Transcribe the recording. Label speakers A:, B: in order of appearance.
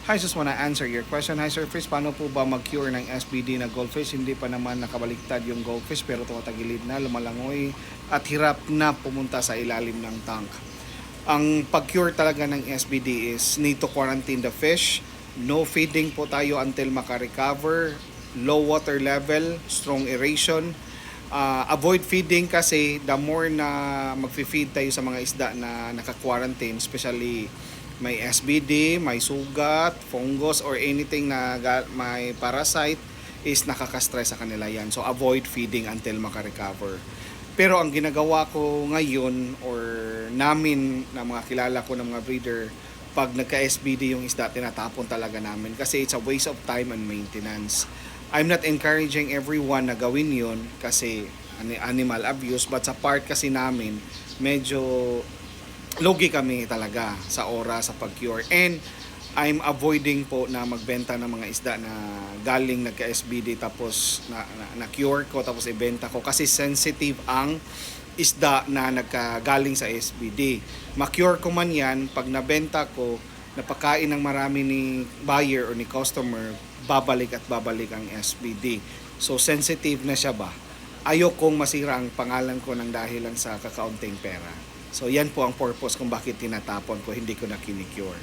A: Hi, just wanna answer your question. Hi, Sir Fish, paano po ba mag-cure ng SBD na goldfish? Hindi pa naman nakabaliktad yung goldfish pero tumatagilid na, lumalangoy at hirap na pumunta sa ilalim ng tank. Ang pag-cure talaga ng SBD is need to quarantine the fish. No feeding po tayo until maka-recover. Low water level, strong aeration. Avoid feeding kasi the more na mag-feed tayo sa mga isda na naka-quarantine, especially may SBD, may sugat, fungus, or anything na may parasite, is nakaka-stress sa kanila yan. So avoid feeding until maka-recover. Pero ang ginagawa ko ngayon or namin na mga kilala ko ng mga breeder, pag nagka-SBD yung isda, tinatapon talaga namin kasi it's a waste of time and maintenance. I'm not encouraging everyone na gawin yun kasi animal abuse, but sa part kasi namin, medyo logi kami talaga sa oras sa pag-cure. And I'm avoiding po na magbenta ng mga isda na galing nagka-SBD tapos na-cure ko tapos ibenta ko kasi sensitive ang isda na nagkagaling sa SBD. Ma-cure ko man yan, pag nabenta ko, napakain ng marami ni buyer o ni customer, babalik at babalik ang SBD. So sensitive na siya ba? Ayokong masira ang pangalan ko ng dahilan sa kakaunting pera. So yan po ang purpose kung bakit tinatapon ko, hindi ko na kinicure.